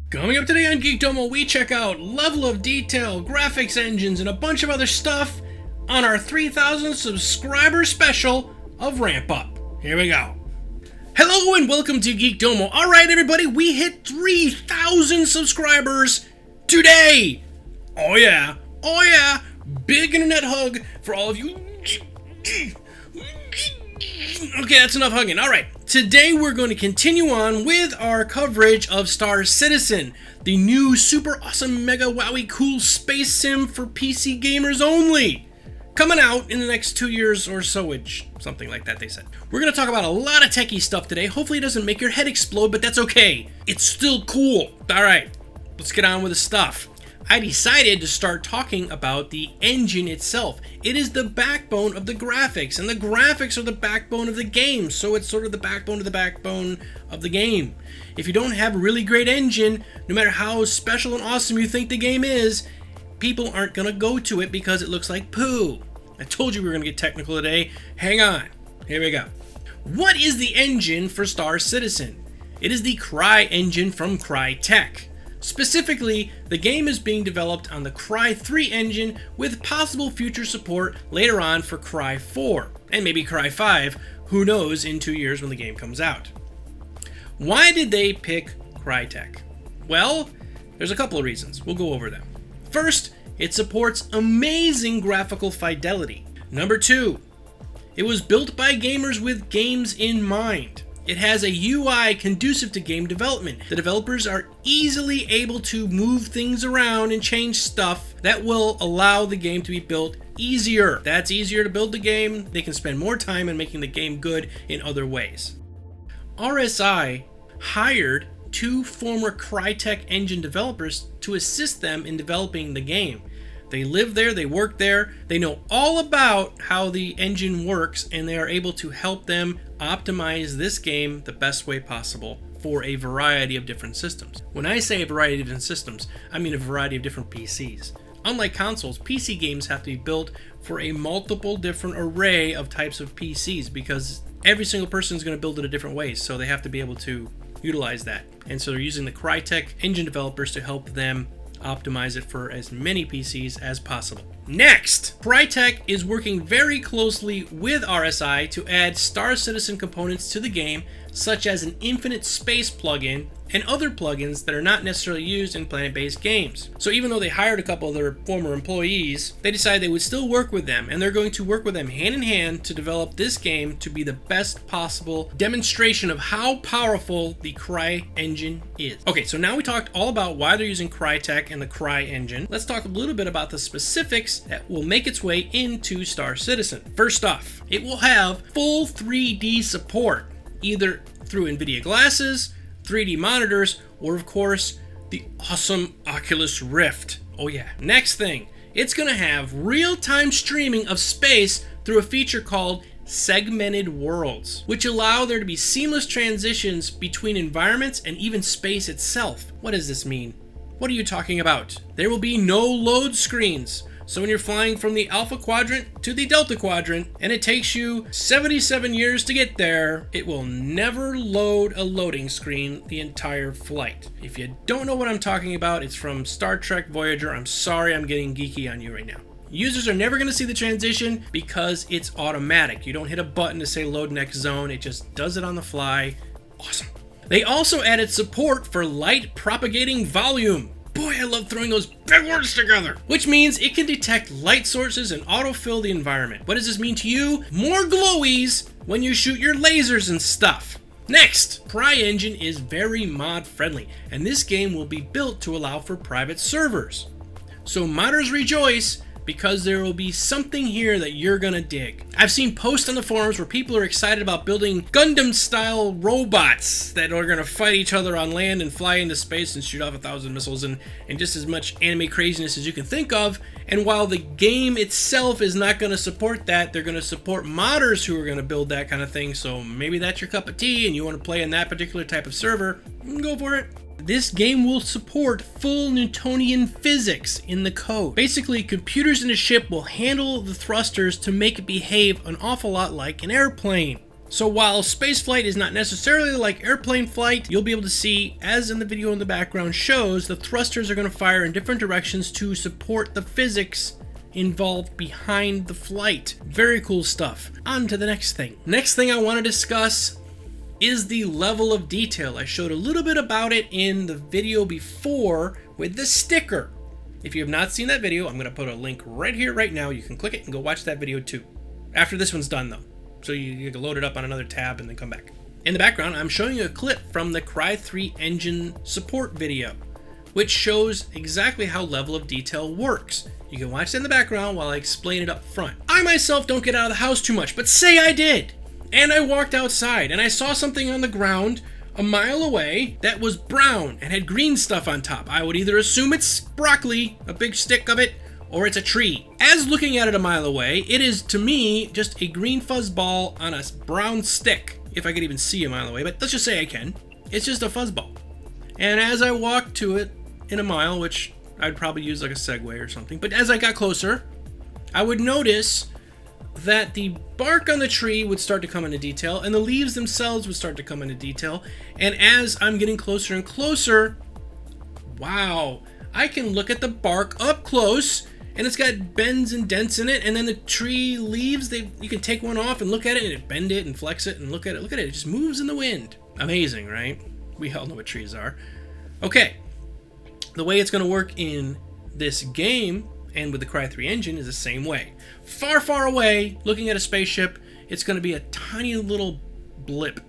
Coming up today on Geekdomo, we check out level of detail, graphics engines, and a bunch of other stuff on our 3,000 subscriber special of Ramp Up. Here we go. Hello and welcome to Geekdomo. Alright everybody, we hit 3,000 subscribers today! Oh yeah, big internet hug for all of you. Okay, that's enough hugging. Alright, today we're going to continue on with our coverage of Star Citizen, the new super awesome mega wowie cool space sim for PC gamers only. Coming out in the next 2 years or so, something like that they said. We're going to talk about a lot of techie stuff today. Hopefully it doesn't make your head explode, but that's okay. It's still cool. Alright, let's get on with the stuff. I decided to start talking about the engine itself. It is the backbone of the graphics, and the graphics are the backbone of the game, so it's sort of the backbone of the backbone of the game. If you don't have a really great engine, no matter how special and awesome you think the game is, people aren't going to go to it because it looks like poo. I told you we were going to get technical today. Hang on. Here we go. What is the engine for Star Citizen? It is the Cry engine from Crytek. Specifically, the game is being developed on the Cry3 engine with possible future support later on for Cry4, and maybe Cry5, who knows, in 2 years when the game comes out. Why did they pick Crytek? Well, there's a couple of reasons. We'll go over them. First, it supports amazing graphical fidelity. Number 2, it was built by gamers with games in mind. It has a UI conducive to game development. The developers are easily able to move things around and change stuff that will allow the game to be built easier. That's easier to build the game. They can spend more time on making the game good in other ways. RSI hired 2 former Crytek engine developers to assist them in developing the game. They live there, they work there, they know all about how the engine works, and they are able to help them optimize this game the best way possible for a variety of different systems. When I say a variety of different systems, I mean a variety of different PCs. Unlike consoles, PC games have to be built for a multiple different array of types of PCs because every single person is going to build it a different way, so they have to be able to utilize that. And so they're using the Crytek engine developers to help them optimize it for as many PCs as possible. Next, Crytek is working very closely with RSI to add Star Citizen components to the game, such as an infinite space plugin and other plugins that are not necessarily used in planet-based games. So even though they hired a couple of their former employees, they decided they would still work with them, and they're going to work with them hand in hand to develop this game to be the best possible demonstration of how powerful the Cry engine is. Okay, so now we talked all about why they're using Crytek and the Cry engine. Let's talk a little bit about the specifics that will make its way into Star Citizen. First off, it will have full 3D support, either through NVIDIA glasses, 3D monitors, or of course, the awesome Oculus Rift. Oh yeah. Next thing, it's gonna have real-time streaming of space through a feature called segmented worlds, which allow there to be seamless transitions between environments and even space itself. What does this mean? What are you talking about? There will be no load screens. So when you're flying from the Alpha Quadrant to the Delta Quadrant, and it takes you 77 years to get there, it will never load a loading screen the entire flight. If you don't know what I'm talking about, it's from Star Trek Voyager. I'm sorry I'm getting geeky on you right now. Users are never going to see the transition because it's automatic. You don't hit a button to say load next zone. It just does it on the fly. Awesome. They also added support for light propagating volume. Boy, I love throwing those big words together. Which means it can detect light sources and autofill the environment. What does this mean to you? More glowies when you shoot your lasers and stuff. Next, Cry engine is very mod friendly, and this game will be built to allow for private servers. So modders rejoice, because there will be something here that you're gonna dig. I've seen posts on the forums where people are excited about building Gundam-style robots that are gonna fight each other on land and fly into space and shoot off 1,000 missiles and just as much anime craziness as you can think of. And while the game itself is not gonna support that, they're gonna support modders who are gonna build that kind of thing. So maybe that's your cup of tea and you wanna play in that particular type of server, go for it. This game will support full Newtonian physics in the code. Basically, computers in a ship will handle the thrusters to make it behave an awful lot like an airplane. So while spaceflight is not necessarily like airplane flight, you'll be able to see, as in the video in the background shows, the thrusters are going to fire in different directions to support the physics involved behind the flight. Very cool stuff. On to the next thing. Next thing I want to discuss is the level of detail. I showed a little bit about it in the video before with the sticker. If you have not seen that video, I'm going to put a link right here, right now. You can click it and go watch that video too. After this one's done though. So you can load it up on another tab and then come back. In the background, I'm showing you a clip from the Cry3 Engine support video, which shows exactly how level of detail works. You can watch it in the background while I explain it up front. I myself don't get out of the house too much, but say I did. And I walked outside and I saw something on the ground a mile away that was brown and had green stuff on top. I would either assume it's broccoli, a big stick of it, or it's a tree. As looking at it a mile away, it is to me just a green fuzz ball on a brown stick, if I could even see a mile away, but let's just say I can. It's just a fuzz ball. And as I walked to it in a mile, which I'd probably use like a Segway or something, but as I got closer, I would notice that the bark on the tree would start to come into detail and the leaves themselves would start to come into detail. And as I'm getting closer and closer, wow, I can look at the bark up close and it's got bends and dents in it, and then the tree leaves, you can take one off and look at it and it bend it and flex it and look at it, it just moves in the wind. Amazing, right? We all know what trees are. Okay, the way it's going to work in this game and with the Cry3 engine is the same way. Far, far away, looking at a spaceship, it's going to be a tiny little blip,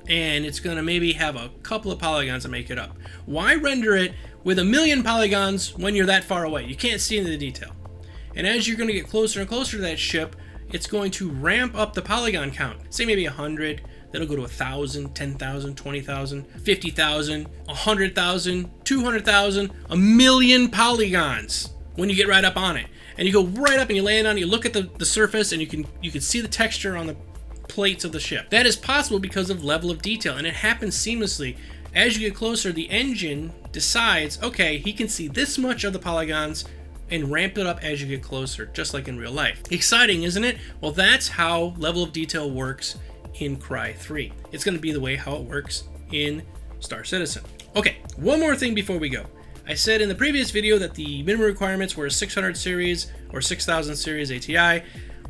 and it's going to maybe have a couple of polygons to make it up. Why render it with 1,000,000 polygons when you're that far away? You can't see into the detail. And as you're going to get closer and closer to that ship, it's going to ramp up the polygon count. Say maybe 100, then it'll go to 1,000, 10,000, 20,000, 50,000, 100,000, 200,000, 1,000,000 polygons when you get right up on it. And you go right up and you land on it, you look at the surface, and you can see the texture on the plates of the ship. That is possible because of level of detail, and it happens seamlessly. As you get closer, the engine decides, okay, he can see this much of the polygons, and ramp it up as you get closer, just like in real life. Exciting, isn't it? Well, that's how level of detail works in Cry3. It's going to be the way how it works in Star Citizen. Okay, one more thing before we go. I said in the previous video that the minimum requirements were a 600 series or 6000 series ATI,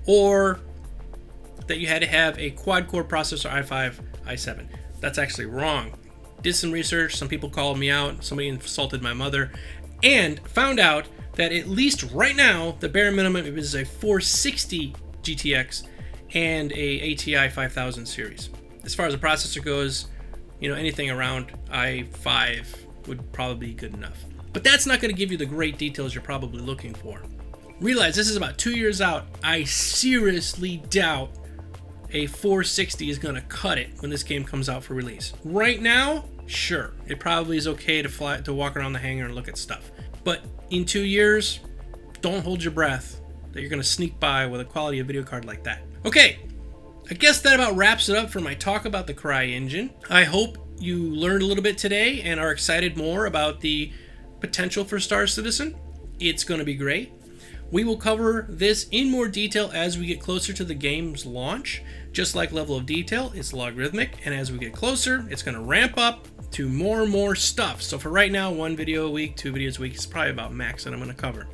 or that you had to have a quad-core processor i5, i7. That's actually wrong. Did some research, some people called me out, somebody insulted my mother, and found out that at least right now, the bare minimum is a 460 GTX and a ATI 5000 series. As far as the processor goes, you know, anything around i5 would probably be good enough. But that's not going to give you the great details you're probably looking for. Realize this is about 2 years out. I seriously doubt a 460 is going to cut it when this game comes out for release. Right now, sure, it probably is okay to walk around the hangar and look at stuff. But in 2 years, don't hold your breath that you're going to sneak by with a quality of video card like that. Okay, I guess that about wraps it up for my talk about the Cry engine. I hope you learned a little bit today and are excited more about the potential for Star Citizen. It's going to be great. We will cover this in more detail as we get closer to the game's launch. Just like level of detail, it's logarithmic, and as we get closer, it's going to ramp up to more and more stuff. So for right now, 1 video a week, 2 videos a week is probably about max that I'm going to cover.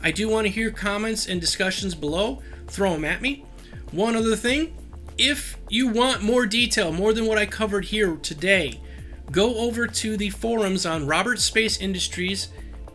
I do want to hear comments and discussions below. Throw them at me. One other thing, if you want more detail, more than what I covered here today, go over to the forums on Robert Space Industries.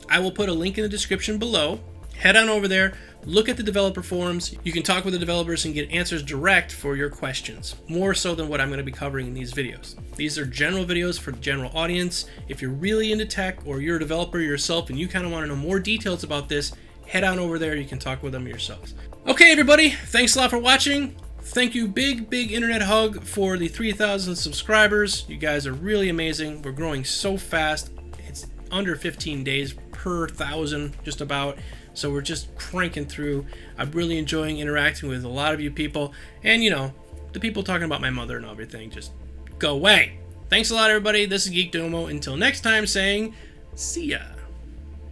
I will put a link in the description below. Head on over there, look at the developer forums. You can talk with the developers and get answers direct for your questions, more so than what I'm going to be covering in these videos. These are general videos for the general audience. If you're really into tech or you're a developer yourself and you kind of want to know more details about this, head on over there. You can talk with them yourselves. Okay, everybody, thanks a lot for watching. Thank you, big internet hug for the 3,000 subscribers. You guys are really amazing. We're growing so fast. It's under 15 days per 1,000, just about. So we're just cranking through. I'm really enjoying interacting with a lot of you people. And, you know, the people talking about my mother and everything, just go away. Thanks a lot, everybody. This is Geekdomo. Until next time, saying, see ya.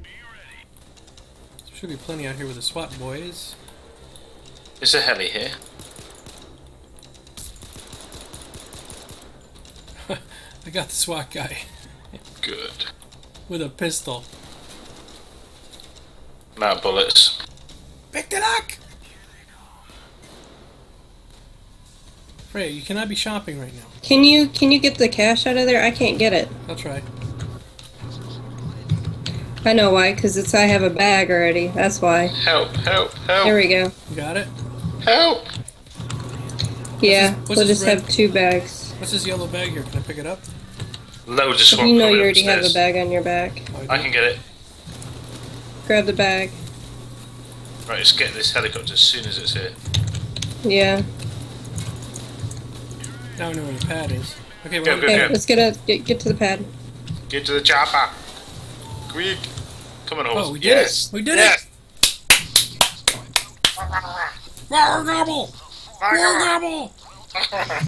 There should be plenty out here with the SWAT boys. There's a heli here. I got the SWAT guy. Good. With a pistol. No bullets. Pick the lock! Freya, you cannot be shopping right now. Can you get the cash out of there? I can't get it. I'll try. I know why, because I have a bag already. That's why. Help, help, help. There we go. You got it? Help! Yeah, what's we'll this just red- have 2 bags. What's this yellow bag here? Can I pick it up? Loads of swamp You know coming you already have upstairs. a bag on your back. Oh, I can get it. Grab the bag. Right, let's get this helicopter as soon as it's here. Yeah. Now I know where the pad is. Okay, Go, well, go, Okay, go. let's get to the pad. Get to the chopper. Quick. Come on, horse. Oh, we did yes. it! We did yes. it! More gobble! More gobble!